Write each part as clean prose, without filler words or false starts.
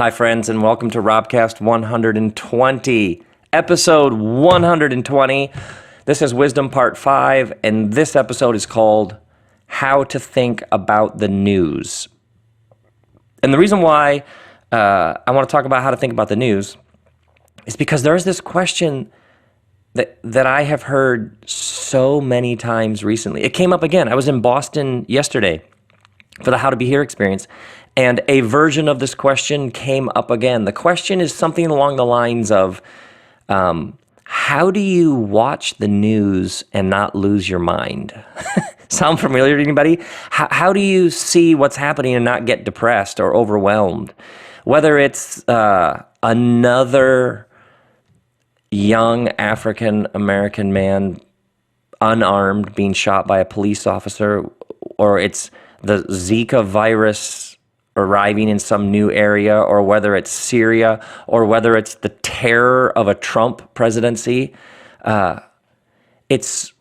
Hi, friends, and welcome to RobCast 120, episode 120. This is Wisdom Part 5, and this episode is called How to Think About the News. And the reason why I want to talk about how to think about the news is because there's this question that I have heard so many times recently. It came up again. I was in Boston yesterday for the How to Be Here experience, and a version of this question came up again. The question is something along the lines of, how do you watch the news and not lose your mind? Sound familiar to anybody? How do you see what's happening and not get depressed or overwhelmed? Whether it's another young African-American man, unarmed, being shot by a police officer, or it's the Zika virus arriving in some new area, or whether it's Syria, or whether it's the terror of a Trump presidency. It's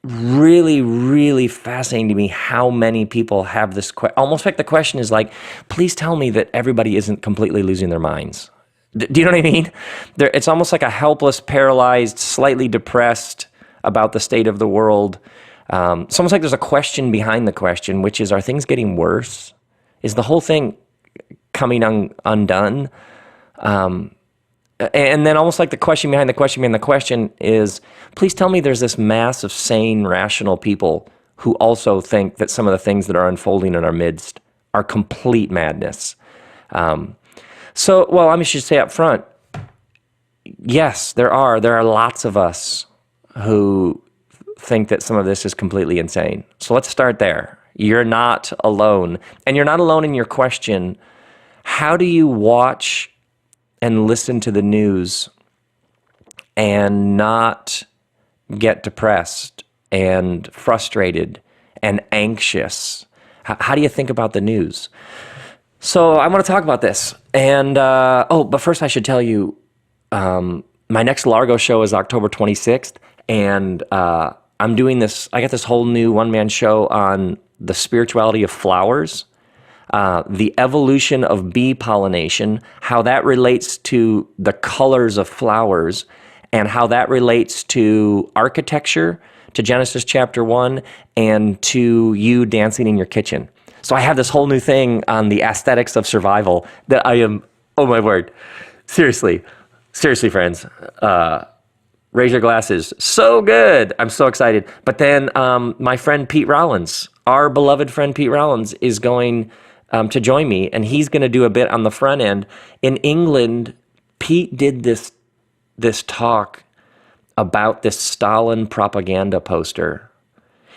really, really fascinating to me how many people have this almost like the question is like, please tell me that everybody isn't completely losing their minds. Do you know what I mean? It's almost like a helpless, paralyzed, slightly depressed about the state of the world. It's almost like there's a question behind the question, which is, are things getting worse? Is the whole thing coming undone? And then almost like the question behind the question behind the question is, please tell me there's this mass of sane, rational people who also think that some of the things that are unfolding in our midst are complete madness. I should say up front, yes, there are lots of us who think that some of this is completely insane. So let's start there. You're not alone. And you're not alone in your question. How do you watch and listen to the news and not get depressed and frustrated and anxious? How do you think about the news? So I want to talk about this. And, but first I should tell you, my next Largo show is October 26th. And I'm doing this, I got this whole new one-man show on the spirituality of flowers, the evolution of bee pollination, how that relates to the colors of flowers, and how that relates to architecture, to Genesis chapter 1, and to you dancing in your kitchen. So I have this whole new thing on the aesthetics of survival that I am, oh my word, seriously, friends, raise your glasses. So good. I'm so excited. But then my friend Pete Rollins, our beloved friend Pete Rollins, is going to join me, and he's going to do a bit on the front end. In England, Pete did this talk about this Stalin propaganda poster.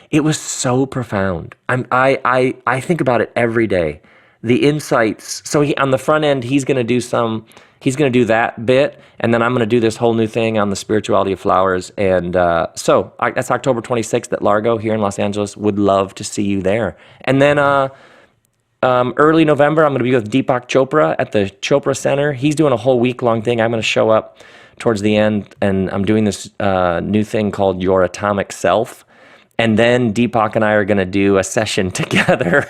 It was so profound. I think about it every day. The insights. So on the front end, he's going to do that bit, and then I'm going to do this whole new thing on the spirituality of flowers. And that's October 26th at Largo here in Los Angeles. Would love to see you there. And then early November, I'm going to be with Deepak Chopra at the Chopra Center. He's doing a whole week-long thing. I'm going to show up towards the end, and I'm doing this new thing called Your Atomic Self. And then Deepak and I are going to do a session together,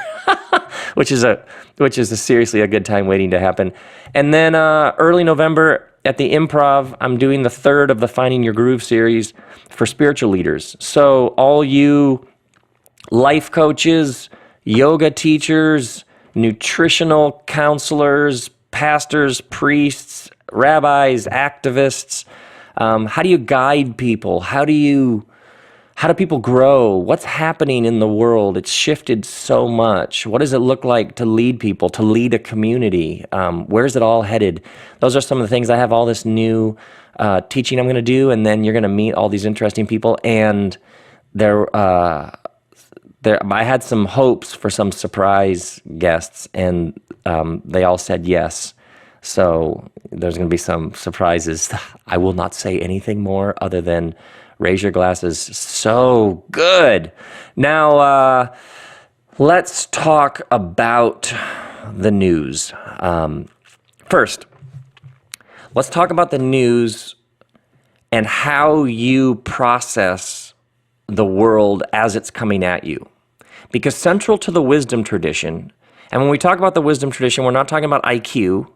which is seriously a good time waiting to happen. And then early November at the Improv, I'm doing the third of the Finding Your Groove series for spiritual leaders. So all you life coaches, yoga teachers, nutritional counselors, pastors, priests, rabbis, activists, how do you guide people? How do people grow? What's happening in the world? It's shifted so much. What does it look like to lead people, to lead a community? Where's it all headed? Those are some of the things. I have all this new teaching I'm going to do, and then you're going to meet all these interesting people. And I had some hopes for some surprise guests, and they all said yes. So there's going to be some surprises. I will not say anything more other than raise your glasses. So good. Now, let's talk about the news. First, let's talk about the news and how you process the world as it's coming at you. Because central to the wisdom tradition And when we talk about the wisdom tradition, we're not talking about IQ.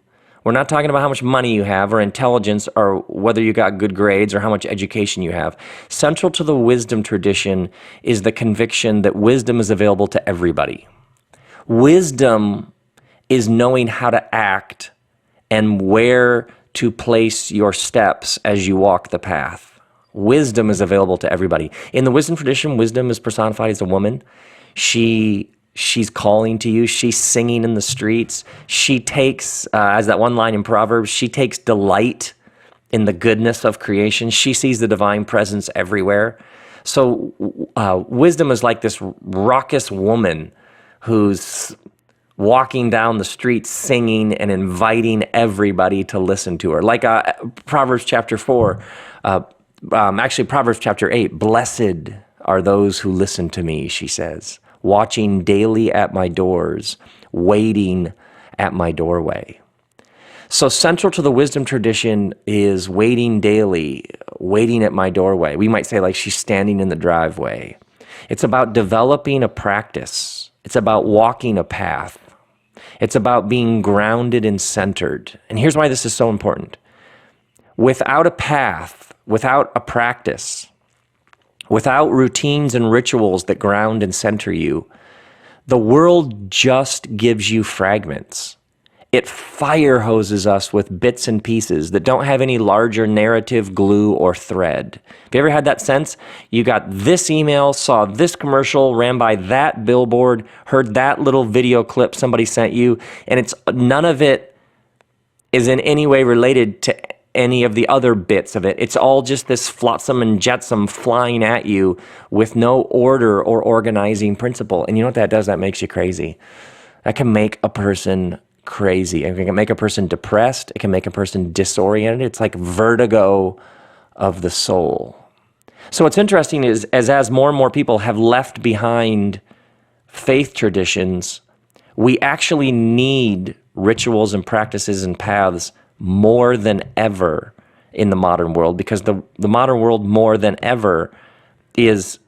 We're not talking about how much money you have or intelligence or whether you got good grades or how much education you have. Central to the wisdom tradition is the conviction that wisdom is available to everybody. Wisdom is knowing how to act and where to place your steps as you walk the path. Wisdom is available to everybody. In the wisdom tradition, wisdom is personified as a woman. She's calling to you. She's singing in the streets. She takes, as that one line in Proverbs, she takes delight in the goodness of creation. She sees the divine presence everywhere. So wisdom is like this raucous woman who's walking down the street singing and inviting everybody to listen to her. Like Proverbs chapter 4, actually Proverbs chapter 8, blessed are those who listen to me, she says, watching daily at my doors, waiting at my doorway. So central to the wisdom tradition is waiting daily, waiting at my doorway. We might say like she's standing in the driveway. It's about developing a practice. It's about walking a path. It's about being grounded and centered. And here's why this is so important. Without a path, without a practice, without routines and rituals that ground and center you, the world just gives you fragments. It fire hoses us with bits and pieces that don't have any larger narrative, glue, or thread. Have you ever had that sense? You got this email, saw this commercial, ran by that billboard, heard that little video clip somebody sent you, and it's none of it is in any way related to any of the other bits of it. It's all just this flotsam and jetsam flying at you with no order or organizing principle. And you know what that does? That makes you crazy. That can make a person crazy. It can make a person depressed. It can make a person disoriented. It's like vertigo of the soul. So what's interesting is as more and more people have left behind faith traditions, we actually need rituals and practices and paths more than ever in the modern world, because the modern world more than ever is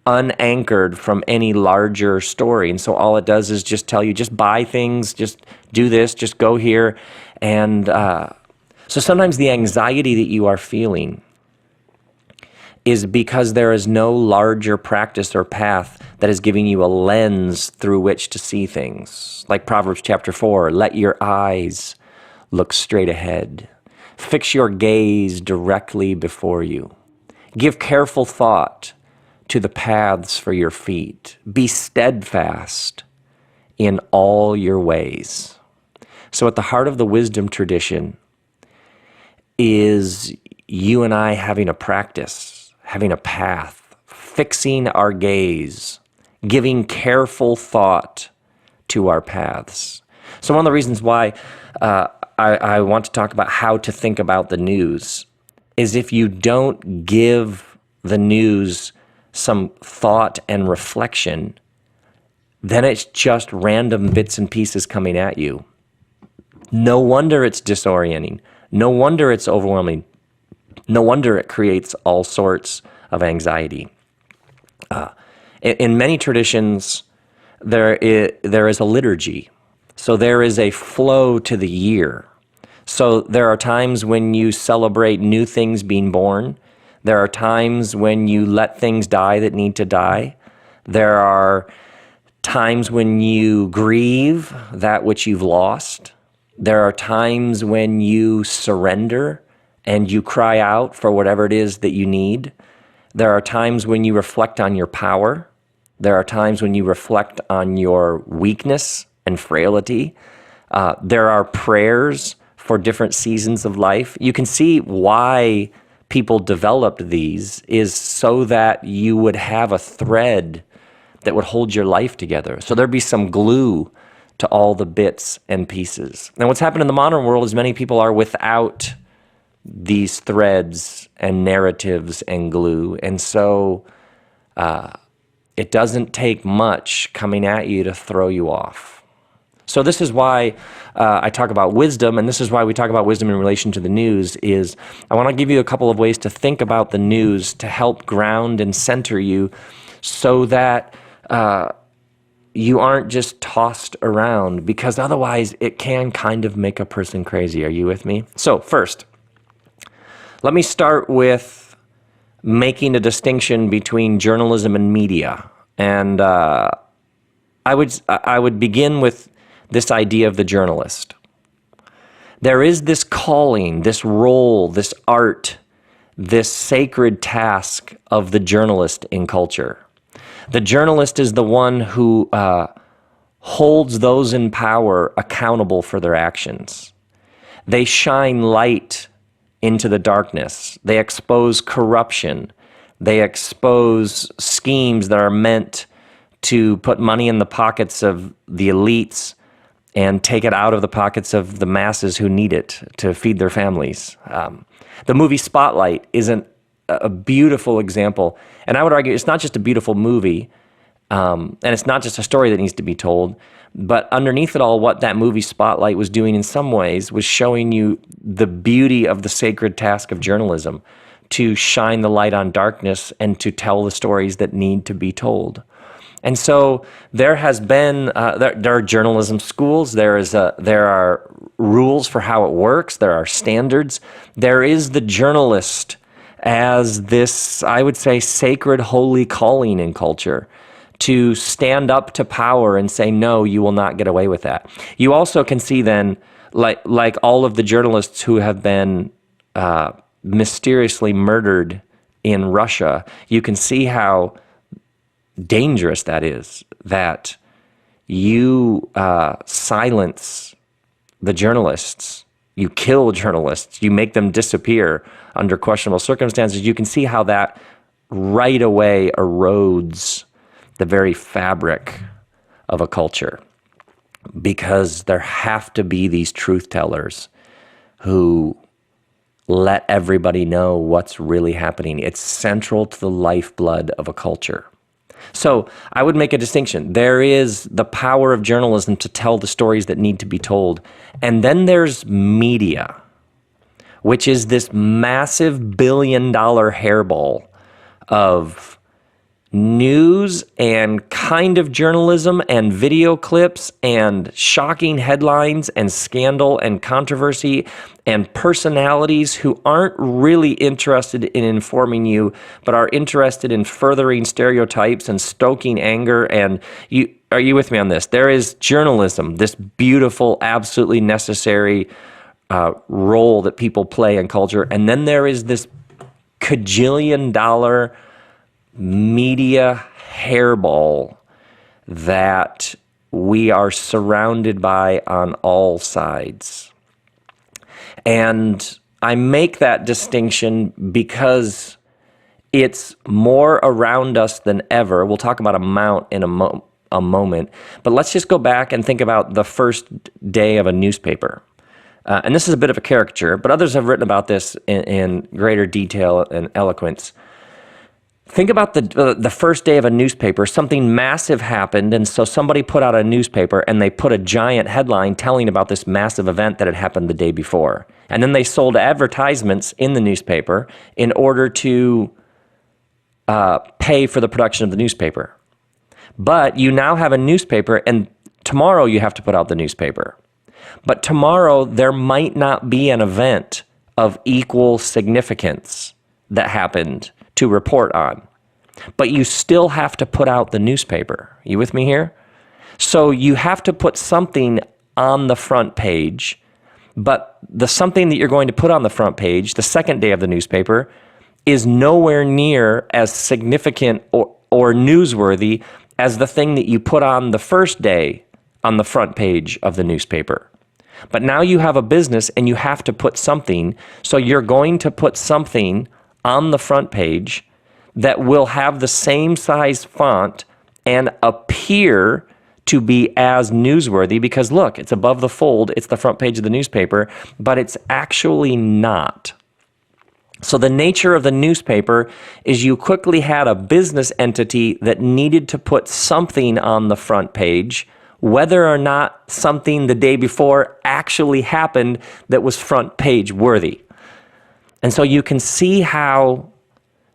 unanchored from any larger story. And so all it does is just tell you, just buy things, just do this, just go here. And so sometimes the anxiety that you are feeling is because there is no larger practice or path that is giving you a lens through which to see things. Like Proverbs chapter 4, let your eyes look straight ahead. Fix your gaze directly before you. Give careful thought to the paths for your feet. Be steadfast in all your ways. So at the heart of the wisdom tradition is you and I having a practice, having a path, fixing our gaze, giving careful thought to our paths. So one of the reasons why I want to talk about how to think about the news is if you don't give the news some thought and reflection, then it's just random bits and pieces coming at you. No wonder it's disorienting. No wonder it's overwhelming. No wonder it creates all sorts of anxiety. In many traditions, there is a liturgy. So there is a flow to the year. So there are times when you celebrate new things being born. There are times when you let things die that need to die. There are times when you grieve that which you've lost. There are times when you surrender and you cry out for whatever it is that you need. There are times when you reflect on your power. There are times when you reflect on your weakness and frailty. There are prayers for different seasons of life. You can see why people developed these is so that you would have a thread that would hold your life together. So there'd be some glue to all the bits and pieces. And what's happened in the modern world is many people are without these threads and narratives and glue. And so it doesn't take much coming at you to throw you off. So this is why I talk about wisdom, and this is why we talk about wisdom in relation to the news, is I want to give you a couple of ways to think about the news to help ground and center you so that you aren't just tossed around, because otherwise it can kind of make a person crazy. Are you with me? So first, let me start with making a distinction between journalism and media. And I would begin with this idea of the journalist. There is this calling, this role, this art, this sacred task of the journalist in culture. The journalist is the one who holds those in power accountable for their actions. They shine light into the darkness. They expose corruption. They expose schemes that are meant to put money in the pockets of the elites and take it out of the pockets of the masses who need it to feed their families. The movie Spotlight is a beautiful example. And I would argue it's not just a beautiful movie, and it's not just a story that needs to be told, but underneath it all, what that movie Spotlight was doing in some ways was showing you the beauty of the sacred task of journalism, to shine the light on darkness and to tell the stories that need to be told. And so there has been, there are journalism schools, there are rules for how it works, there are standards. There is the journalist as this, I would say, sacred, holy calling in culture, to stand up to power and say, no, you will not get away with that. You also can see then, like all of the journalists who have been mysteriously murdered in Russia, you can see how dangerous that is, that you silence the journalists, you kill journalists, you make them disappear under questionable circumstances. You can see how that right away erodes the very fabric of a culture, because there have to be these truth tellers who let everybody know what's really happening. It's central to the lifeblood of a culture. So I would make a distinction. There is the power of journalism to tell the stories that need to be told. And then there's media, which is this massive billion-dollar hairball of news and kind of journalism and video clips and shocking headlines and scandal and controversy and personalities who aren't really interested in informing you, but are interested in furthering stereotypes and stoking anger. And are you with me on this? There is journalism, this beautiful, absolutely necessary role that people play in culture. And then there is this cajillion-dollar media hairball that we are surrounded by on all sides. And I make that distinction because it's more around us than ever. We'll talk about amount in a moment, but let's just go back and think about the first day of a newspaper. And this is a bit of a caricature, but others have written about this in greater detail and eloquence. Think about the first day of a newspaper. Something massive happened, and so somebody put out a newspaper, and they put a giant headline telling about this massive event that had happened the day before. And then they sold advertisements in the newspaper in order to pay for the production of the newspaper. But you now have a newspaper, and tomorrow you have to put out the newspaper. But tomorrow there might not be an event of equal significance that happened to report on, but you still have to put out the newspaper. You with me here? So you have to put something on the front page, but the something that you're going to put on the front page, the second day of the newspaper, is nowhere near as significant or newsworthy as the thing that you put on the first day on the front page of the newspaper. But now you have a business and you have to put something, so you're going to put something on the front page that will have the same size font and appear to be as newsworthy, because look, it's above the fold, it's the front page of the newspaper, but it's actually not. So the nature of the newspaper is you quickly had a business entity that needed to put something on the front page, whether or not something the day before actually happened that was front page worthy. And so you can see how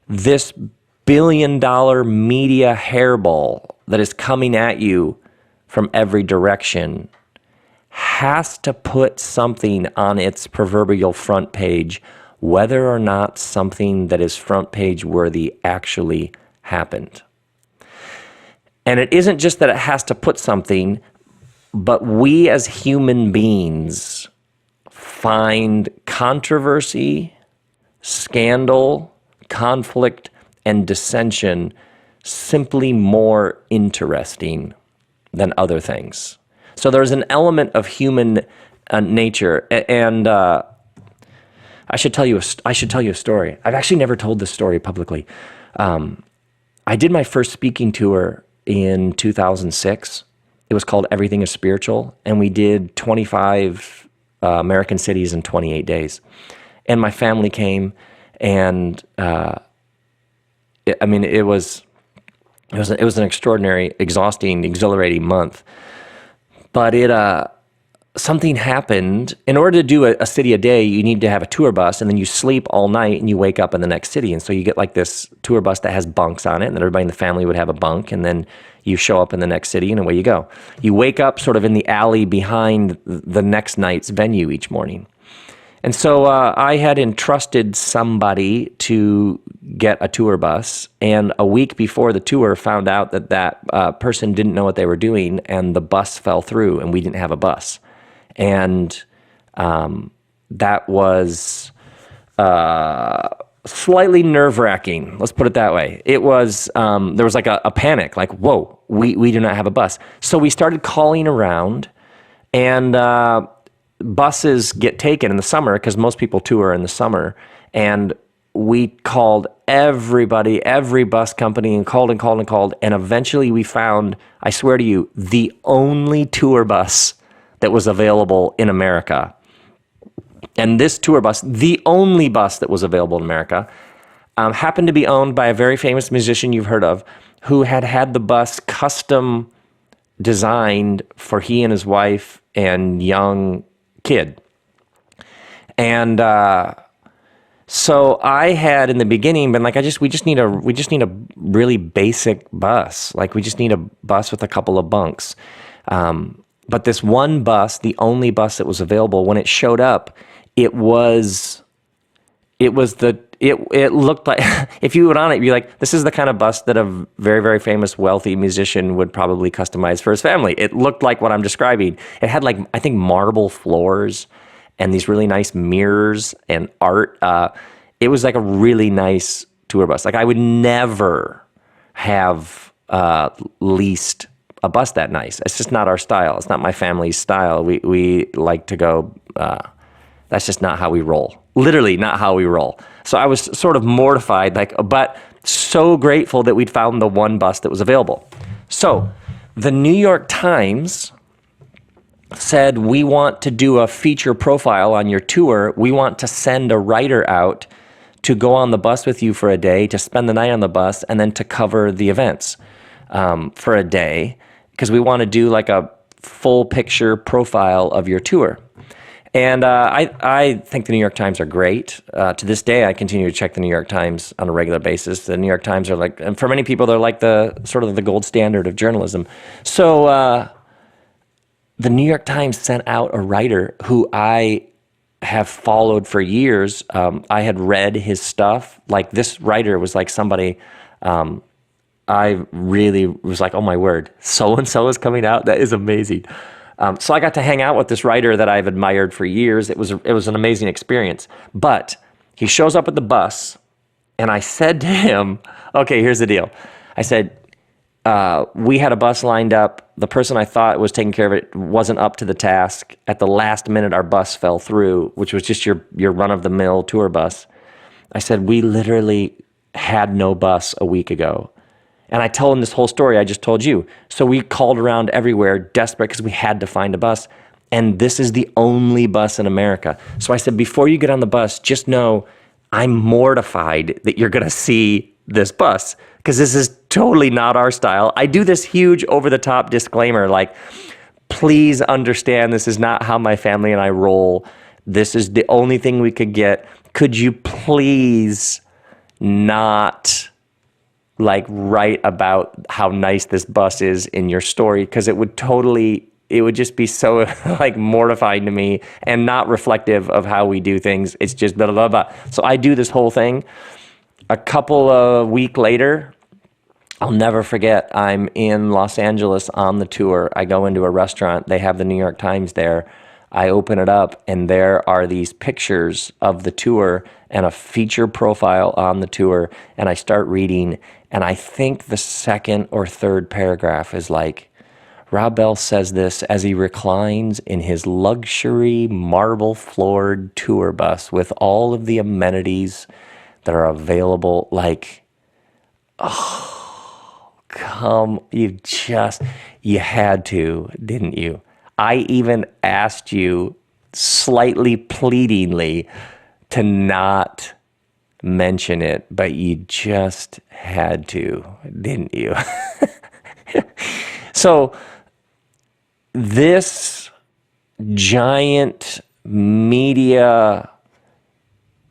this billion-dollar media hairball that is coming at you from every direction has to put something on its proverbial front page, whether or not something that is front page worthy actually happened. And it isn't just that it has to put something, but we as human beings find controversy, scandal, conflict, and dissension simply more interesting than other things. So there's an element of human nature, and I should tell you a story. I've actually never told this story publicly. I did my first speaking tour in 2006. It was called Everything is Spiritual, and we did 25 American cities in 28 days. And my family came, and it was an extraordinary, exhausting, exhilarating month. But something happened. In order to do a city a day, you need to have a tour bus, and then you sleep all night, and you wake up in the next city. And so you get like this tour bus that has bunks on it, and then everybody in the family would have a bunk, and then you show up in the next city, and away you go. You wake up sort of in the alley behind the next night's venue each morning. And so I had entrusted somebody to get a tour bus, and a week before the tour found out that person didn't know what they were doing, and the bus fell through, and we didn't have a bus. And that was slightly nerve-wracking, let's put it that way. It was, there was like a panic, like, whoa, we do not have a bus. So we started calling around, and buses get taken in the summer because most people tour in the summer, and we called everybody, every bus company, and called, and eventually we found, I swear to you, the only tour bus that was available in America. And this tour bus, the only bus that was available in America, happened to be owned by a very famous musician you've heard of, who had the bus custom designed for he and his wife and young kid. And so I had in the beginning been like, we just need a really basic bus. Like, we just need a bus with a couple of bunks. But this one bus, the only bus that was available, when it showed up, it looked like, if you went on it, you'd be like, this is the kind of bus that a very, very famous, wealthy musician would probably customize for his family. It looked like what I'm describing. It had, like, I think, marble floors and these really nice mirrors and art. It was like a really nice tour bus. Like, I would never have leased a bus that nice. It's just not our style. It's not my family's style. We like to go, that's just not how we roll. Literally not how we roll. So I was sort of mortified, but so grateful that we'd found the one bus that was available. So the New York Times said, we want to do a feature profile on your tour. We want to send a writer out to go on the bus with you for a day, to spend the night on the bus, and then to cover the events for a day, because we want to do like a full picture profile of your tour. And I think the New York Times are great. To this day, I continue to check the New York Times on a regular basis. The New York Times are like, and for many people, they're like the sort of the gold standard of journalism. So the New York Times sent out a writer who I have followed for years. I had read his stuff. Like, this writer was like somebody I really was like, oh my word, so-and-so is coming out. That is amazing. So I got to hang out with this writer that I've admired for years. It was an amazing experience. But he shows up at the bus, and I said to him, okay, here's the deal. I said, we had a bus lined up. The person I thought was taking care of it wasn't up to the task. At the last minute, our bus fell through, which was just your run-of-the-mill tour bus. I said, we literally had no bus a week ago. And I told him this whole story I just told you. So we called around everywhere, desperate, because we had to find a bus. And this is the only bus in America. So I said, before you get on the bus, just know I'm mortified that you're going to see this bus, because this is totally not our style. I do this huge over-the-top disclaimer, like, please understand this is not how my family and I roll. This is the only thing we could get. Could you please not like write about how nice this bus is in your story, because it would just be so like mortifying to me and not reflective of how we do things. It's just blah, blah, blah. So I do this whole thing. A couple of weeks later, I'll never forget, I'm in Los Angeles on the tour. I go into a restaurant. They have the New York Times there. I open it up, and there are these pictures of the tour and a feature profile on the tour. And I start reading, and I think the second or third paragraph is like, Rob Bell says this as he reclines in his luxury marble-floored tour bus with all of the amenities that are available. Like, you had to, didn't you? I even asked you slightly pleadingly to not mention it, but you just had to, didn't you? So this giant media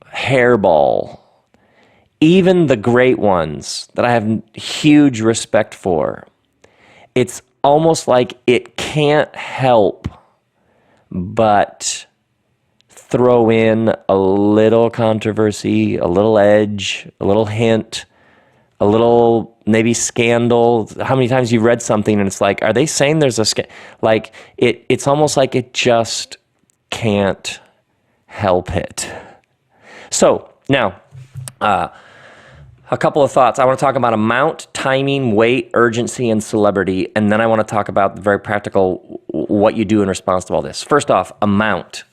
hairball, even the great ones that I have huge respect for, it's almost like it can't help but throw in a little controversy, a little edge, a little hint, a little maybe scandal. How many times you've read something and it's like, are they saying there's a like it's almost like it just can't help it. So now, a couple of thoughts. I want to talk about amount, timing, weight, urgency, and celebrity. And then I want to talk about the very practical, what you do in response to all this. First off, amount.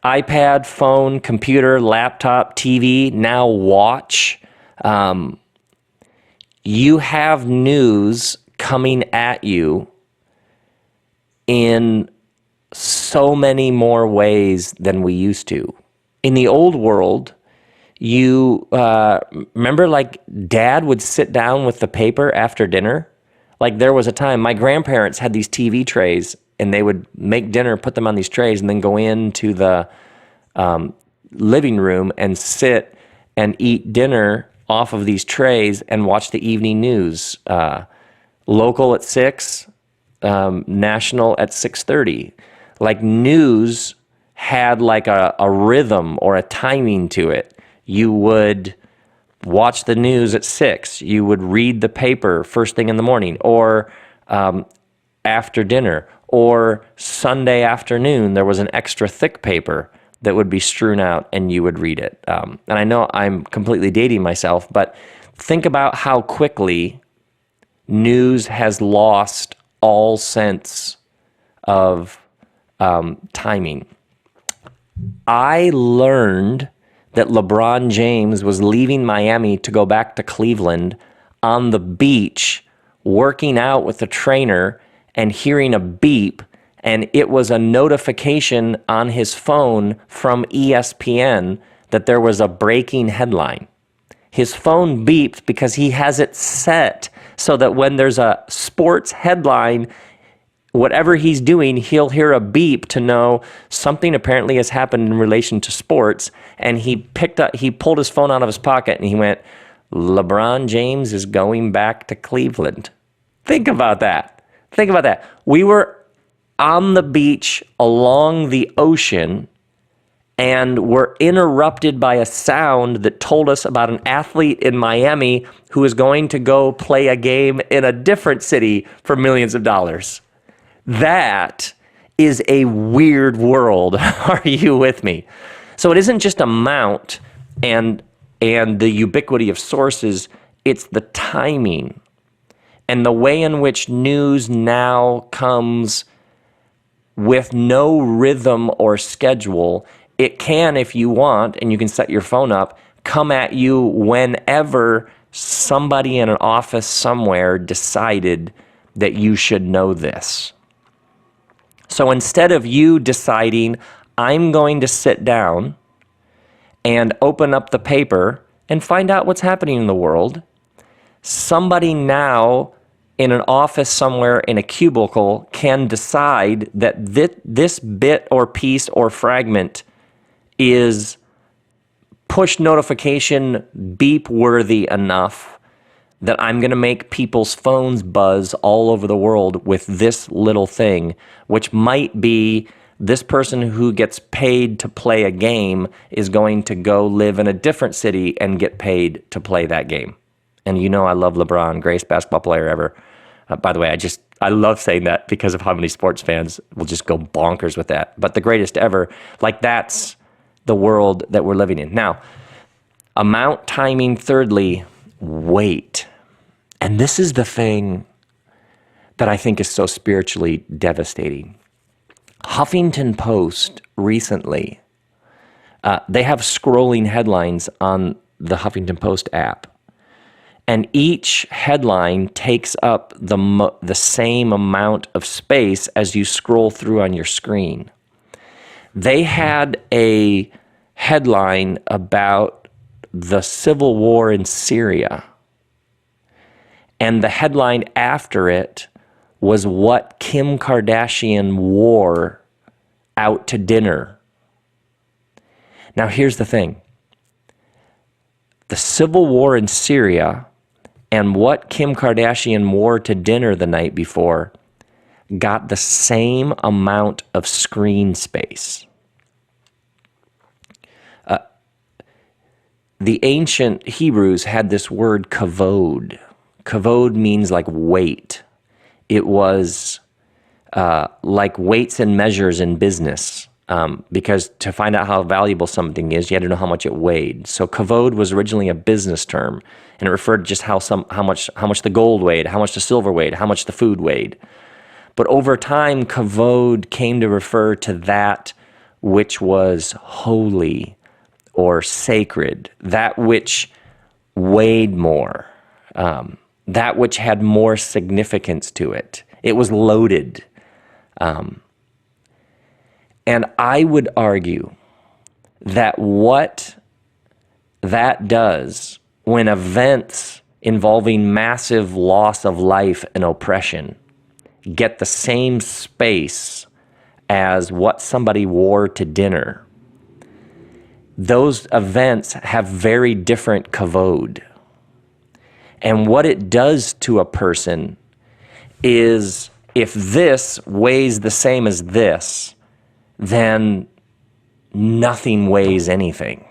iPad, phone, computer, laptop, TV, now watch. You have news coming at you in so many more ways than we used to. In the old world, you remember, like, Dad would sit down with the paper after dinner. Like, there was a time my grandparents had these TV trays, and they would make dinner, put them on these trays, and then go into the living room and sit and eat dinner off of these trays and watch the evening news. Local at 6, national at 6:30. Like, news had like a rhythm or a timing to it. You would watch the news at 6. You would read the paper first thing in the morning, or after dinner, or Sunday afternoon. There was an extra thick paper that would be strewn out, and you would read it. And I know I'm completely dating myself, but think about how quickly news has lost all sense of timing. I learned that LeBron James was leaving Miami to go back to Cleveland on the beach, working out with the trainer and hearing a beep, and it was a notification on his phone from ESPN that there was a breaking headline. His phone beeped because he has it set so that when there's a sports headline, whatever he's doing, he'll hear a beep to know something apparently has happened in relation to sports. And he pulled his phone out of his pocket and he went, LeBron James is going back to Cleveland. Think about that. Think about that. We were on the beach along the ocean and were interrupted by a sound that told us about an athlete in Miami who is going to go play a game in a different city for millions of dollars. That is a weird world. Are you with me? So it isn't just amount and the ubiquity of sources, it's the timing and the way in which news now comes with no rhythm or schedule. It can, if you want, and you can set your phone up, come at you whenever somebody in an office somewhere decided that you should know this. So instead of you deciding, I'm going to sit down and open up the paper and find out what's happening in the world, somebody now in an office somewhere in a cubicle can decide that this bit or piece or fragment is push notification beep worthy enough that I'm going to make people's phones buzz all over the world with this little thing, which might be this person who gets paid to play a game is going to go live in a different city and get paid to play that game. And you know I love LeBron, greatest basketball player ever. By the way, I love saying that because of how many sports fans will just go bonkers with that. But the greatest ever, like that's the world that we're living in. Now, amount, timing, thirdly, weight. And this is the thing that I think is so spiritually devastating. Huffington Post recently, they have scrolling headlines on the Huffington Post app. And each headline takes up the same amount of space as you scroll through on your screen. They had a headline about the civil war in Syria. And the headline after it was what Kim Kardashian wore out to dinner. Now, here's the thing. The civil war in Syria and what Kim Kardashian wore to dinner the night before got the same amount of screen space. The ancient Hebrews had this word kavod. Kavod means like weight. It was like weights and measures in business. Because to find out how valuable something is, you had to know how much it weighed. So kavod was originally a business term, and it referred to just how much the gold weighed, how much the silver weighed, how much the food weighed. But over time, kavod came to refer to that which was holy or sacred, that which weighed more, that which had more significance to it. It was loaded. And I would argue that what that does when events involving massive loss of life and oppression get the same space as what somebody wore to dinner, those events have very different kavod. And what it does to a person is if this weighs the same as this, then nothing weighs anything.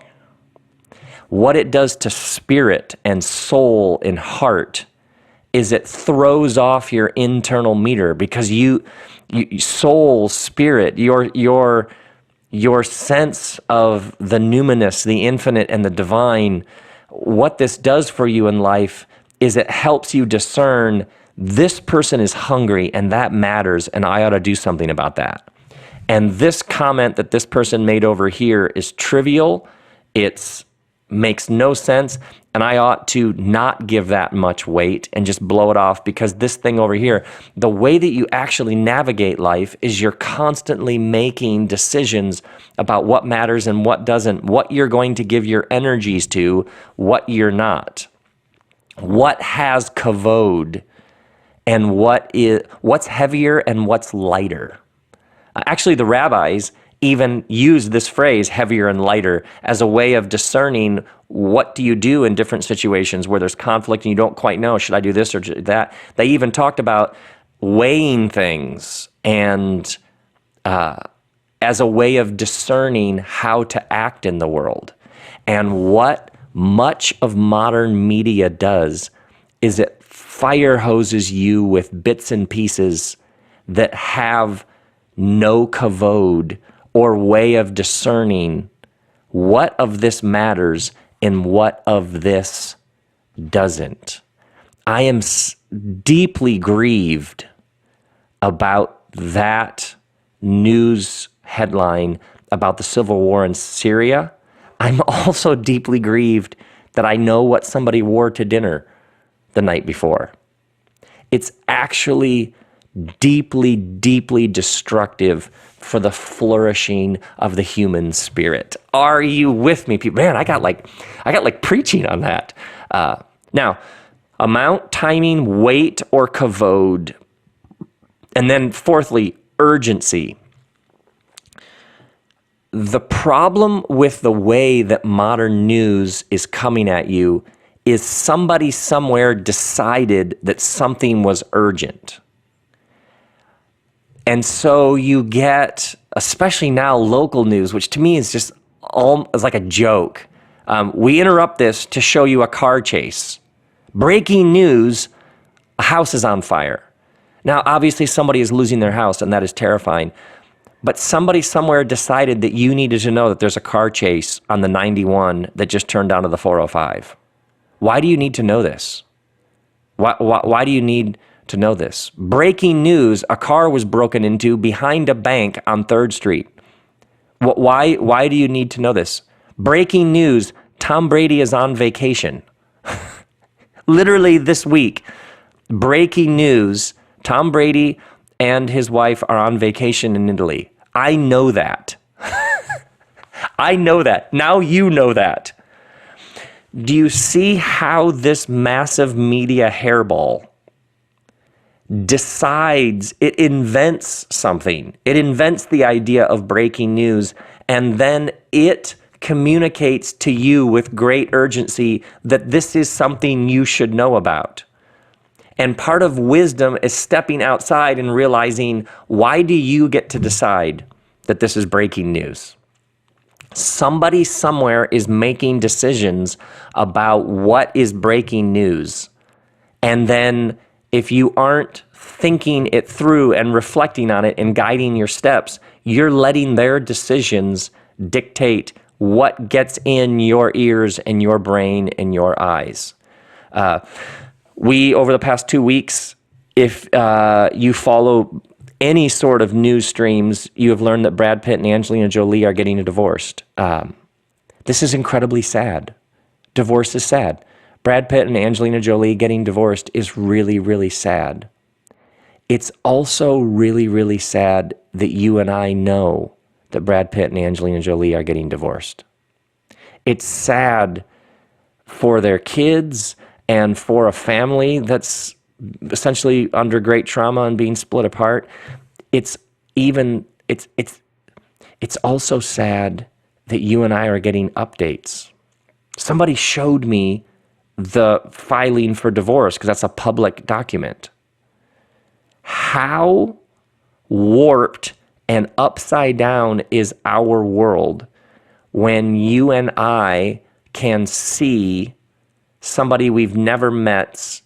What it does to spirit and soul and heart is it throws off your internal meter because you soul, spirit, your sense of the numinous, the infinite, and the divine, what this does for you in life is it helps you discern this person is hungry and that matters and I ought to do something about that. And this comment that this person made over here is trivial, it makes no sense, and I ought to not give that much weight and just blow it off because this thing over here, the way that you actually navigate life is you're constantly making decisions about what matters and what doesn't, what you're going to give your energies to, what you're not. What has kavod and what's heavier and what's lighter. Actually, the rabbis even use this phrase, heavier and lighter, as a way of discerning what do you do in different situations where there's conflict and you don't quite know, should I do this or that? They even talked about weighing things and as a way of discerning how to act in the world. And what much of modern media does is it fire hoses you with bits and pieces that have no kavod or way of discerning what of this matters and what of this doesn't. I am deeply grieved about that news headline about the civil war in Syria. I'm also deeply grieved that I know what somebody wore to dinner the night before. It's actually deeply, deeply destructive for the flourishing of the human spirit. Are you with me, people? Man, I got like preaching on that. Now, amount, timing, weight, or kavod. And then fourthly, urgency. The problem with the way that modern news is coming at you is somebody somewhere decided that something was urgent. And so you get, especially now, local news, which to me is just is like a joke. We interrupt this to show you a car chase. Breaking news, a house is on fire. Now, obviously, somebody is losing their house, and that is terrifying. But somebody somewhere decided that you needed to know that there's a car chase on the 91 that just turned onto the 405. Why do you need to know this? Why do you need to know this? Breaking news, a car was broken into behind a bank on 3rd Street. Why do you need to know this? Breaking news, Tom Brady is on vacation. Literally this week, breaking news, Tom Brady and his wife are on vacation in Italy. I know that. I know that. Now you know that. Do you see how this massive media hairball decides, it invents something. It invents the idea of breaking news, and then it communicates to you with great urgency that this is something you should know about. And part of wisdom is stepping outside and realizing, why do you get to decide that this is breaking news? Somebody somewhere is making decisions about what is breaking news. And then if you aren't thinking it through and reflecting on it and guiding your steps, you're letting their decisions dictate what gets in your ears and your brain and your eyes. We, over the past 2 weeks, if you follow any sort of news streams, you have learned that Brad Pitt and Angelina Jolie are getting divorced. This is incredibly sad. Divorce is sad. Brad Pitt and Angelina Jolie getting divorced is really, really sad. It's also really, really sad that you and I know that Brad Pitt and Angelina Jolie are getting divorced. It's sad for their kids and for a family that's essentially under great trauma and being split apart. It's also sad that you and I are getting updates. Somebody showed me the filing for divorce because that's a public document. How warped and upside down is our world when you and I can see somebody we've never met's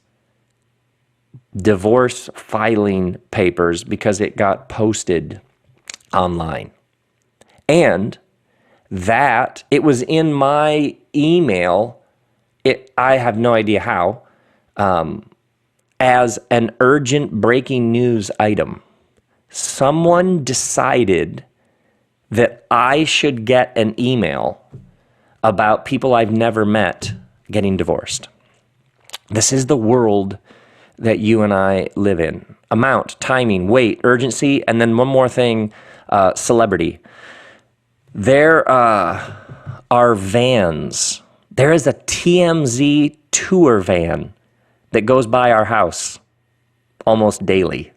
divorce filing papers because it got posted online. And that it was in my email, I have no idea how, as an urgent breaking news item. Someone decided that I should get an email about people I've never met getting divorced. This is the world that you and I live in. Amount, timing, weight, urgency, and then one more thing, celebrity. There are vans. There is a TMZ tour van that goes by our house almost daily.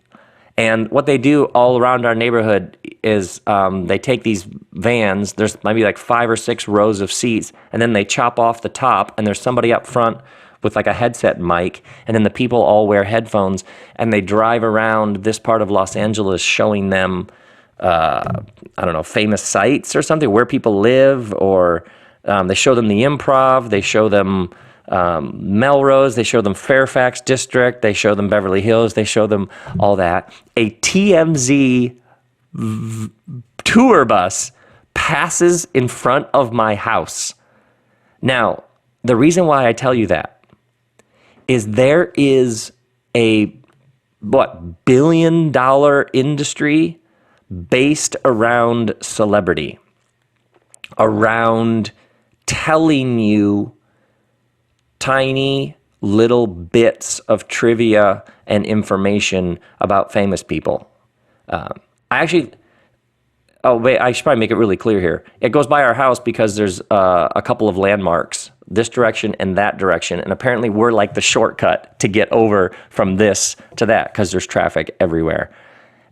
And what they do all around our neighborhood is they take these vans, there's maybe like 5 or 6 rows of seats, and then they chop off the top, and there's somebody up front with like a headset mic, and then the people all wear headphones, and they drive around this part of Los Angeles showing them, famous sites or something, where people live, or they show them the Improv, they show them Melrose, they show them Fairfax District, they show them Beverly Hills, they show them all that. A TMZ tour bus passes in front of my house. Now, the reason why I tell you that is there is a billion-dollar industry based around celebrity, around telling you tiny little bits of trivia and information about famous people. I should probably make it really clear here. It goes by our house because there's a couple of landmarks, this direction and that direction, and apparently we're like the shortcut to get over from this to that because there's traffic everywhere.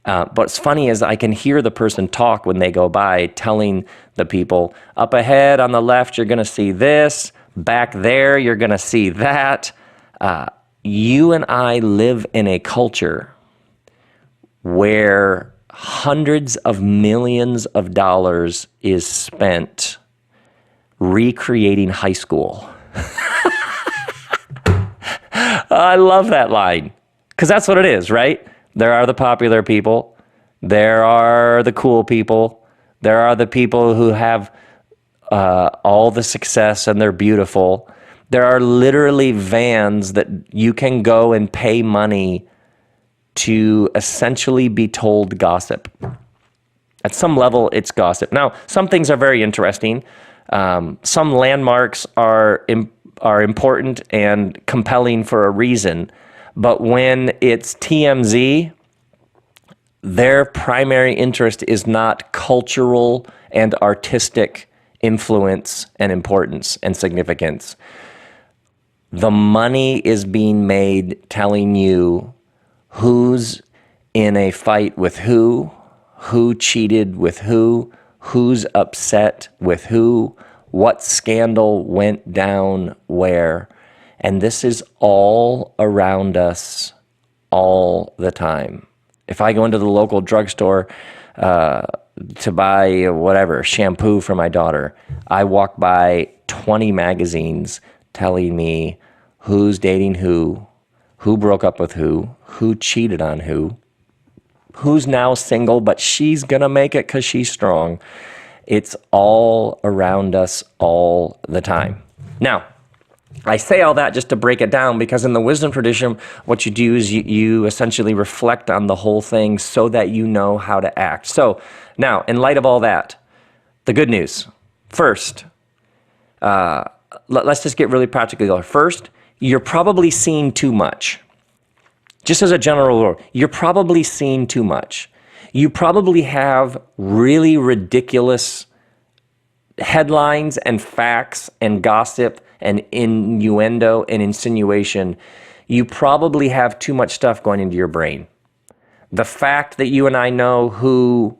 But what's funny is I can hear the person talk when they go by, telling the people, up ahead on the left, you're going to see this, Back there, you're going to see that. You and I live in a culture where hundreds of millions of dollars is spent recreating high school. I love that line because that's what it is, right? There are the popular people. There are the cool people. There are the people who have all the success and they're beautiful. There are literally vans that you can go and pay money to essentially be told gossip. At some level, it's gossip. Now, some things are very interesting. Some landmarks are important and compelling for a reason. But when it's TMZ, their primary interest is not cultural and artistic influence and importance and significance. The money is being made telling you who's in a fight with who cheated with who's upset with who, what scandal went down where. And this is all around us all the time. If I go into the local drugstore to buy whatever, shampoo for my daughter, I walk by 20 magazines telling me who's dating who broke up with who cheated on who's now single, but she's gonna make it because she's strong. It's all around us all the time. Now, I say all that just to break it down because in the wisdom tradition, what you do is you essentially reflect on the whole thing so that you know how to act. So now, in light of all that, the good news. First, let's just get really practical. First, you're probably seeing too much. Just as a general rule, you're probably seeing too much. You probably have really ridiculous headlines and facts and gossip and innuendo and insinuation. You probably have too much stuff going into your brain. The fact that you and I know who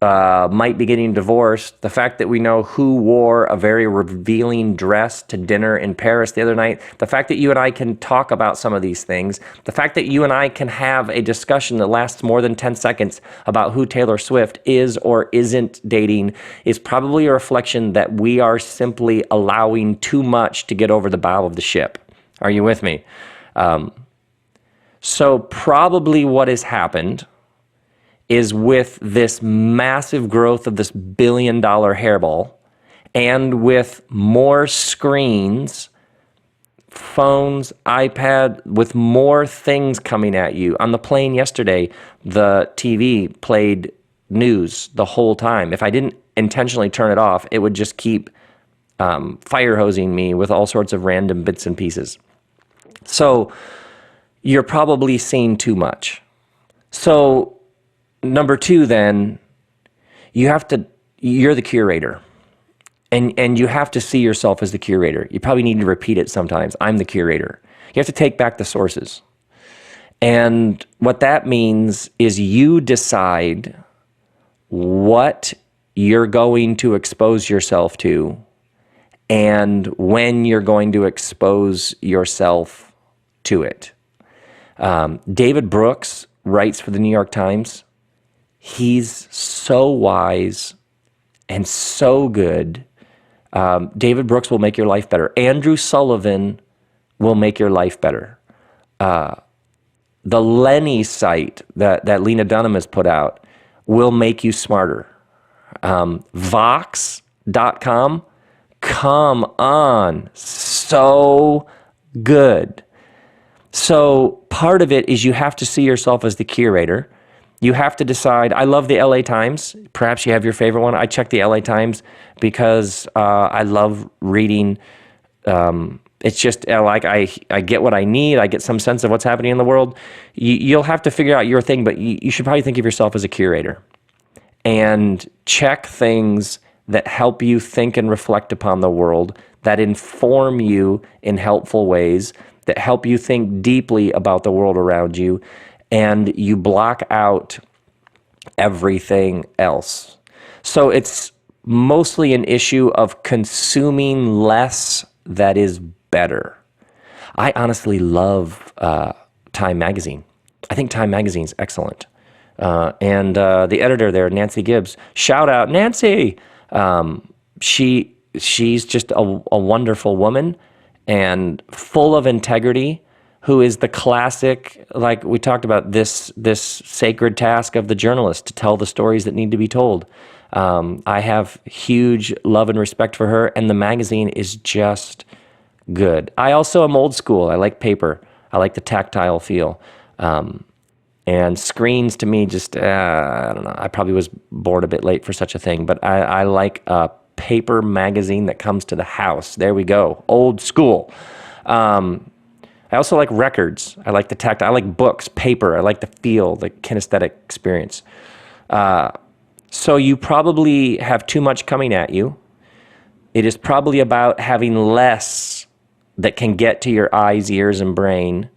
might be getting divorced, the fact that we know who wore a very revealing dress to dinner in Paris the other night, the fact that you and I can talk about some of these things, the fact that you and I can have a discussion that lasts more than 10 seconds about who Taylor Swift is or isn't dating is probably a reflection that we are simply allowing too much to get over the bow of the ship. Are you with me? So probably what has happened is with this massive growth of this billion-dollar hairball and with more screens, phones, iPad, with more things coming at you. On the plane yesterday, the TV played news the whole time. If I didn't intentionally turn it off, it would just keep fire hosing me with all sorts of random bits and pieces. So you're probably seeing too much. So number two, then, you're the curator. And you have to see yourself as the curator. You probably need to repeat it sometimes. I'm the curator. You have to take back the sources. And what that means is you decide what you're going to expose yourself to and when you're going to expose yourself to it. David Brooks writes for the New York Times. He's so wise and so good. David Brooks will make your life better. Andrew Sullivan will make your life better. The Lenny site that Lena Dunham has put out will make you smarter. Vox.com, come on, so good. So part of it is you have to see yourself as the curator. You have to decide. I love the LA Times. Perhaps you have your favorite one. I check the LA Times because I love reading. It's just like I get what I need. I get some sense of what's happening in the world. You'll have to figure out your thing, but you should probably think of yourself as a curator and check things that help you think and reflect upon the world, that inform you in helpful ways, that help you think deeply about the world around you, and you block out everything else. So it's mostly an issue of consuming less that is better. I honestly love Time Magazine. I think Time Magazine's excellent. And the editor there, Nancy Gibbs, shout out, Nancy! She's just a wonderful woman and full of integrity, who is the classic, like we talked about, this sacred task of the journalist to tell the stories that need to be told. I have huge love and respect for her, and the magazine is just good. I also am old school. I like paper. I like the tactile feel. And screens to me just, I don't know, I probably was born a bit late for such a thing, but I like a paper magazine that comes to the house. There we go. Old school. I also like records. I like the tactile. I like books, paper. I like the feel, the kinesthetic experience. So you probably have too much coming at you. It is probably about having less that can get to your eyes, ears, and brain.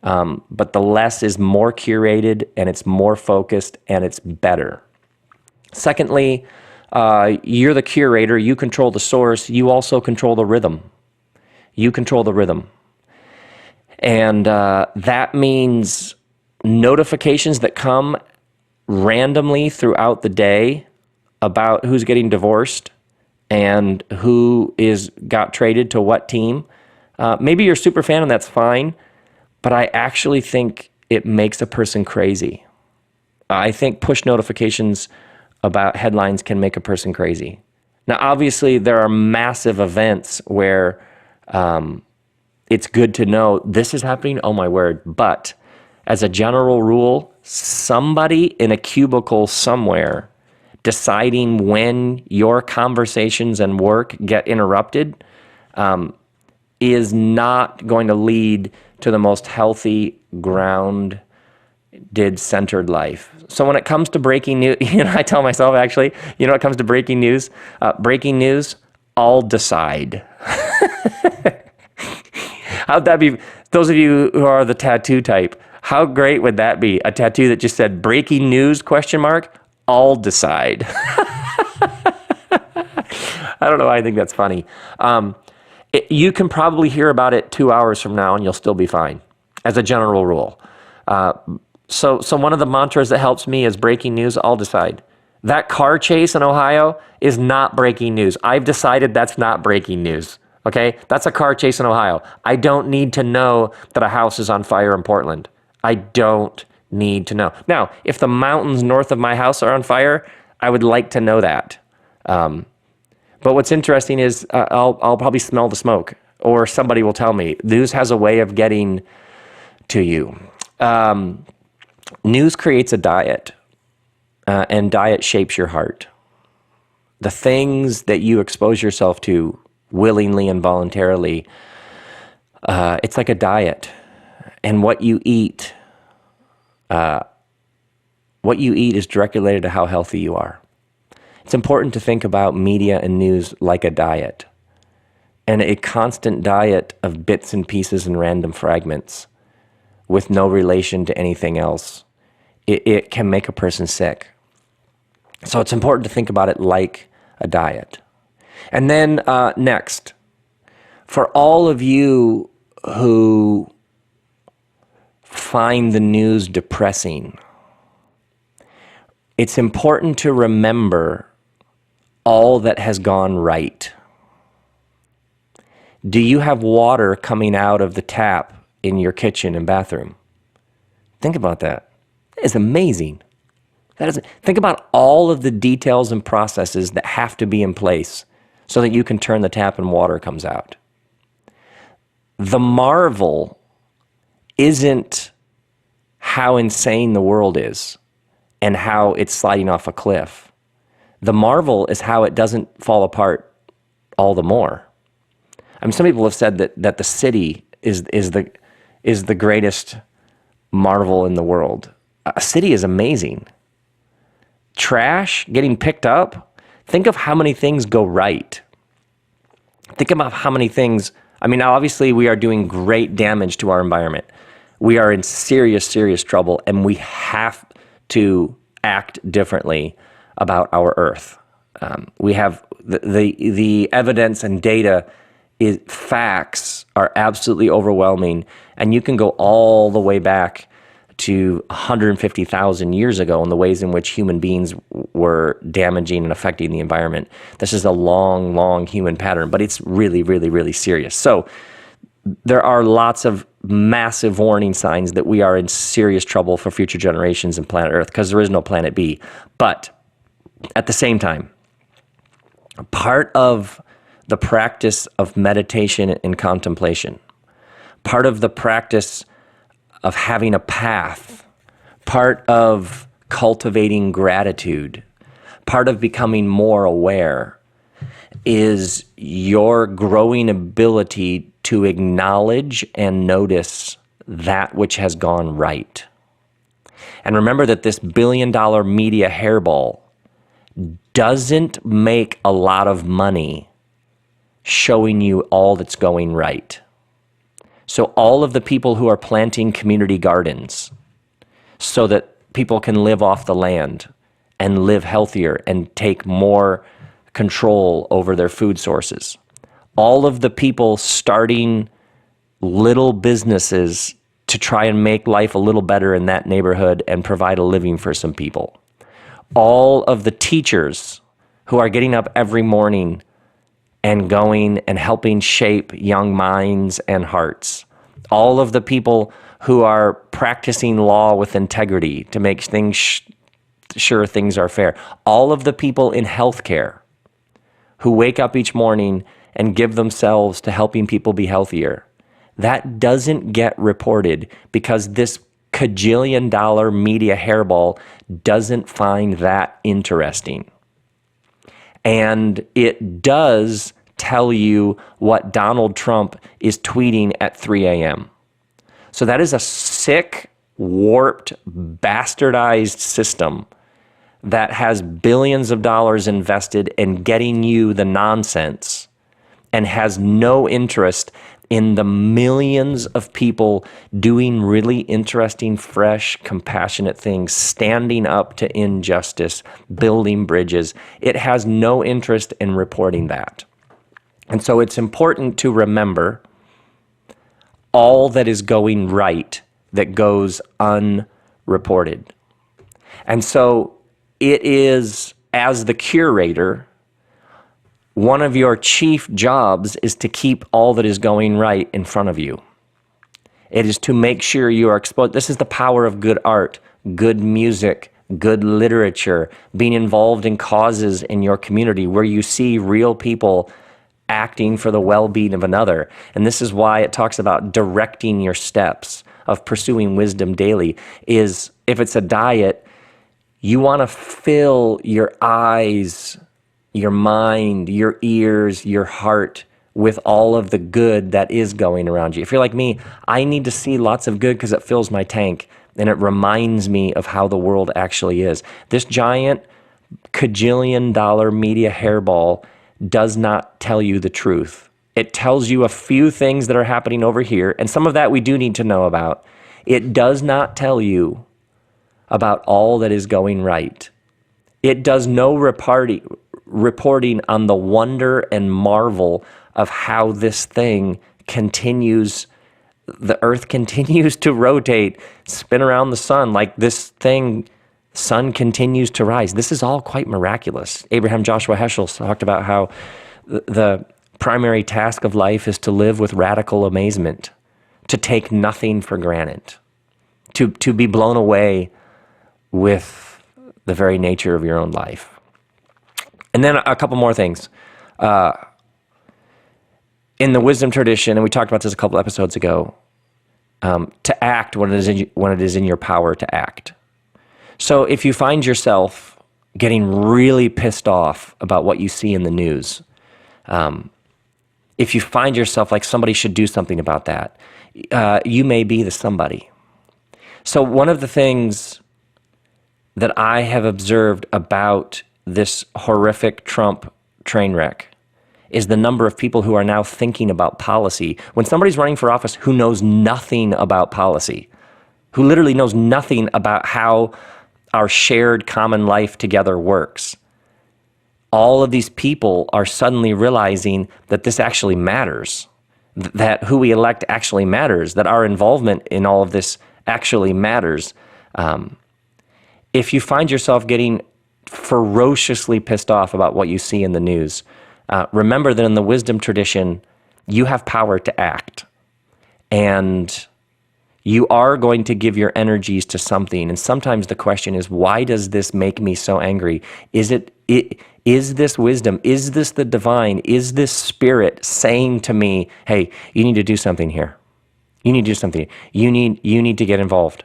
But the less is more curated, and it's more focused, and it's better. Secondly, you're the curator. You control the source. You also control the rhythm. You control the rhythm. And that means notifications that come randomly throughout the day about who's getting divorced and who got traded to what team. Maybe you're a super fan and that's fine, but I actually think it makes a person crazy. I think push notifications about headlines can make a person crazy. Now, obviously, there are massive events where it's good to know this is happening, oh my word. But as a general rule, somebody in a cubicle somewhere deciding when your conversations and work get interrupted is not going to lead to the most healthy, grounded, centered life. So when it comes to breaking news, I tell myself actually, when it comes to breaking news, I'll decide. How'd that be? Those of you who are the tattoo type, how great would that be? A tattoo that just said breaking news, ? I'll decide. I don't know why I think that's funny. You can probably hear about it 2 hours from now and you'll still be fine, as a general rule. So one of the mantras that helps me is breaking news, I'll decide. That car chase in Ohio is not breaking news. I've decided that's not breaking news. Okay? That's a car chase in Ohio. I don't need to know that a house is on fire in Portland. I don't need to know. Now, if the mountains north of my house are on fire, I would like to know that. But what's interesting is I'll probably smell the smoke, or somebody will tell me. News has a way of getting to you. News creates a diet, and diet shapes your heart. The things that you expose yourself to willingly and voluntarily, it's like a diet. And what you eat is directly related to how healthy you are. It's important to think about media and news like a diet, and a constant diet of bits and pieces and random fragments with no relation to anything else. It can make a person sick. So it's important to think about it like a diet. And then next, for all of you who find the news depressing, it's important to remember all that has gone right. Do you have water coming out of the tap in your kitchen and bathroom? Think about that. That is amazing. Think about all of the details and processes that have to be in place so that you can turn the tap and water comes out. The marvel isn't how insane the world is and how it's sliding off a cliff. The marvel is how it doesn't fall apart all the more. I mean, some people have said that the city is the greatest marvel in the world. A city is amazing. Trash getting picked up. Think of how many things go right. Think about how many things. I mean, now obviously we are doing great damage to our environment. We are in serious, serious trouble, and we have to act differently about our Earth. We have the evidence and data facts are absolutely overwhelming, and you can go all the way back to 150,000 years ago in the ways in which human beings were damaging and affecting the environment. This is a long, long human pattern, but it's really, really, really serious. So there are lots of massive warning signs that we are in serious trouble for future generations and planet Earth, because there is no planet B. But at the same time, part of the practice of meditation and contemplation, part of the practice of having a path, part of cultivating gratitude, part of becoming more aware, is your growing ability to acknowledge and notice that which has gone right. And remember that this billion-dollar media hairball doesn't make a lot of money showing you all that's going right. So all of the people who are planting community gardens so that people can live off the land and live healthier and take more control over their food sources, all of the people starting little businesses to try and make life a little better in that neighborhood and provide a living for some people, all of the teachers who are getting up every morning and going and helping shape young minds and hearts, all of the people who are practicing law with integrity to make things sure things are fair, all of the people in healthcare who wake up each morning and give themselves to helping people be healthier. That doesn't get reported because this cajillion-dollar media hairball doesn't find that interesting. And it does tell you what Donald Trump is tweeting at 3 a.m. So that is a sick, warped, bastardized system that has billions of dollars invested in getting you the nonsense and has no interest in the millions of people doing really interesting, fresh, compassionate things, standing up to injustice, building bridges. It has no interest in reporting that. And so it's important to remember all that is going right that goes unreported. And so it is, as the curator, one of your chief jobs is to keep all that is going right in front of you. It is to make sure you are exposed. This is the power of good art, good music, good literature, being involved in causes in your community where you see real people acting for the well-being of another. And this is why it talks about directing your steps of pursuing wisdom daily. Is if it's a diet, you want to fill your eyes, your mind, your ears, your heart with all of the good that is going around you. If you're like me, I need to see lots of good because it fills my tank and it reminds me of how the world actually is. This giant cajillion-dollar media hairball does not tell you the truth. It tells you a few things that are happening over here, and some of that we do need to know about. It does not tell you about all that is going right. It does no reporting on the wonder and marvel of how this thing continues, the earth continues to rotate, spin around the sun, like this thing, sun continues to rise. This is all quite miraculous. Abraham Joshua Heschel talked about how the primary task of life is to live with radical amazement, to take nothing for granted, to be blown away with the very nature of your own life. And then a couple more things. In the wisdom tradition, and we talked about this a couple episodes ago, to act when it is in your power to act. So if you find yourself getting really pissed off about what you see in the news, if you find yourself like somebody should do something about that, you may be the somebody. So one of the things that I have observed about this horrific Trump train wreck is the number of people who are now thinking about policy. When somebody's running for office who knows nothing about policy, who literally knows nothing about how our shared common life together works, all of these people are suddenly realizing that this actually matters, that who we elect actually matters, that our involvement in all of this actually matters. If you find yourself getting ferociously pissed off about what you see in the news, remember that in the wisdom tradition, you have power to act. And you are going to give your energies to something. And sometimes the question is, why does this make me so angry? Is this wisdom? Is this the divine? Is this spirit saying to me, hey, you need to do something here. You need to do something. You need to get involved.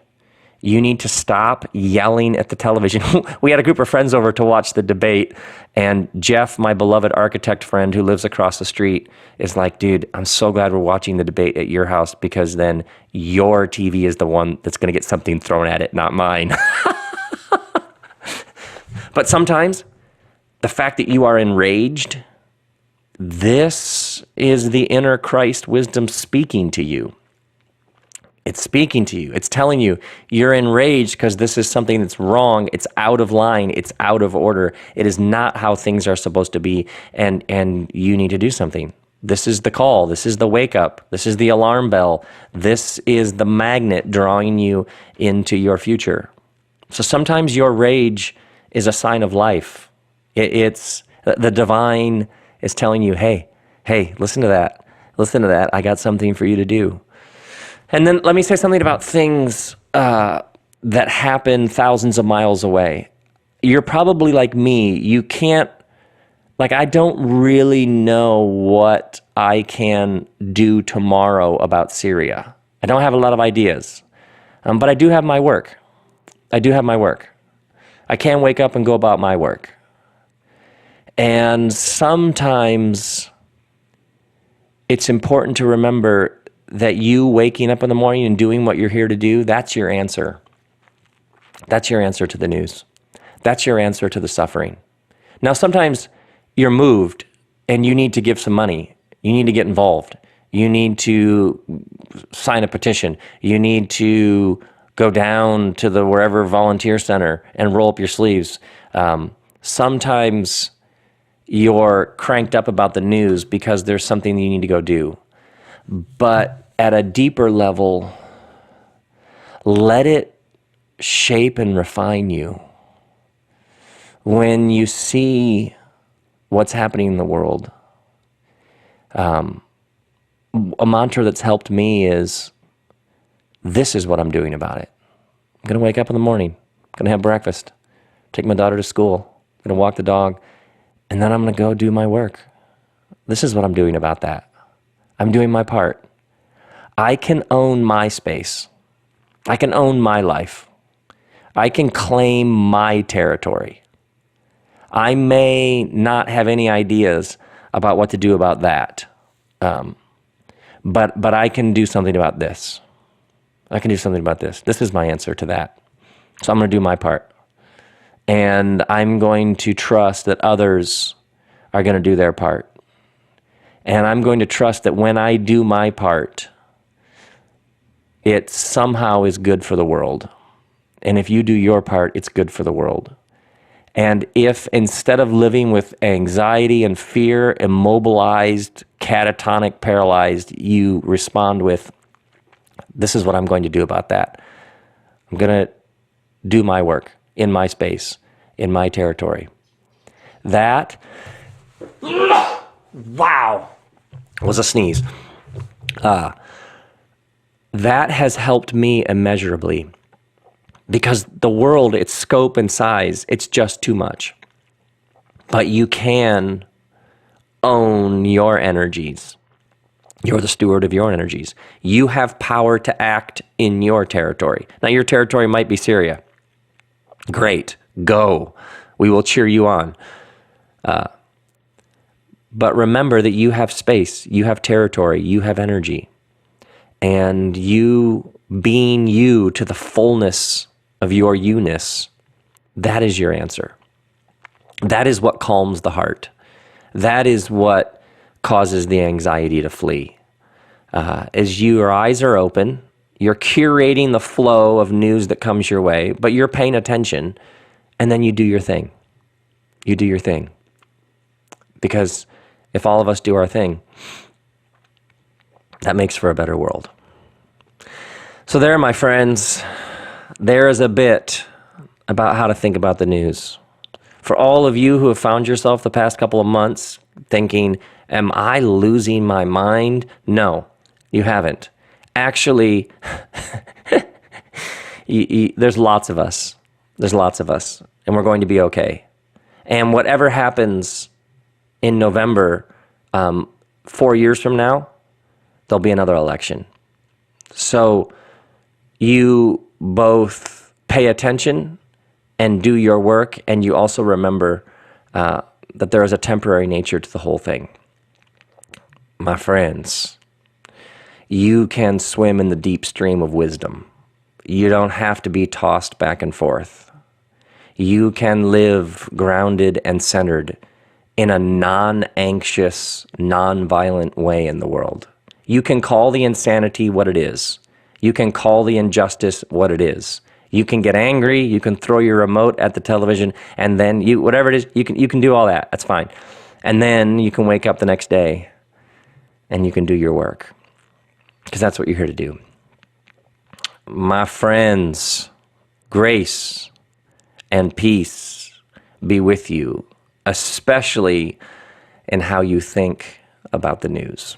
You need to stop yelling at the television. We had a group of friends over to watch the debate, and Jeff, my beloved architect friend who lives across the street, is like, dude, I'm so glad we're watching the debate at your house, because then your TV is the one that's going to get something thrown at it, not mine. But sometimes the fact that you are enraged, this is the inner Christ wisdom speaking to you. It's speaking to you. It's telling you you're enraged because this is something that's wrong. It's out of line. It's out of order. It is not how things are supposed to be, and you need to do something. This is the call. This is the wake up. This is the alarm bell. This is the magnet drawing you into your future. So sometimes your rage is a sign of life. It's the divine is telling you, hey, listen to that. Listen to that. I got something for you to do. And then let me say something about things that happen thousands of miles away. You're probably like me. You can't, I don't really know what I can do tomorrow about Syria. I don't have a lot of ideas, but I do have my work. I can wake up and go about my work. And sometimes it's important to remember that you waking up in the morning and doing what you're here to do, that's your answer. That's your answer to the news. That's your answer to the suffering. Now, sometimes you're moved and you need to give some money. You need to get involved. You need to sign a petition. You need to go down to the wherever volunteer center and roll up your sleeves. Sometimes you're cranked up about the news because there's something you need to go do. But at a deeper level, let it shape and refine you. When you see what's happening in the world, a mantra that's helped me is, this is what I'm doing about it. I'm going to wake up in the morning, I'm going to have breakfast, take my daughter to school, I'm going to walk the dog, and then I'm going to go do my work. This is what I'm doing about that. I'm doing my part. I can own my space. I can own my life. I can claim my territory. I may not have any ideas about what to do about that, but I can do something about this. I can do something about this. This is my answer to that. So I'm going to do my part. And I'm going to trust that others are going to do their part. And I'm going to trust that when I do my part, it somehow is good for the world. And if you do your part, it's good for the world. And if instead of living with anxiety and fear, immobilized, catatonic, paralyzed, you respond with, this is what I'm going to do about that. I'm going to do my work in my space, in my territory. That, wow, was a sneeze. That has helped me immeasurably, because the world, its scope and size, it's just too much. But you can own your energies. You're the steward of your energies. You have power to act in your territory. Now, your territory might be Syria. Great, go. We will cheer you on. But remember that you have space, you have territory, you have energy. And you being you to the fullness of your you-ness, that is your answer. That is what calms the heart. That is what causes the anxiety to flee. As your eyes are open, you're curating the flow of news that comes your way, but you're paying attention, and then you do your thing. You do your thing. Because if all of us do our thing, that makes for a better world. So there, my friends, there is a bit about how to think about the news. For all of you who have found yourself the past couple of months thinking, am I losing my mind? No, you haven't. Actually, there's lots of us. There's lots of us, and we're going to be okay. And whatever happens in November, 4 years from now, there'll be another election. So you both pay attention and do your work, and you also remember that there is a temporary nature to the whole thing. My friends, you can swim in the deep stream of wisdom. You don't have to be tossed back and forth. You can live grounded and centered in a non-anxious, non-violent way in the world. You can call the insanity what it is. You can call the injustice what it is. You can get angry, you can throw your remote at the television, and then whatever it is, you can do all that. That's fine. And then you can wake up the next day and you can do your work. Because that's what you're here to do. My friends, grace and peace be with you, especially in how you think about the news.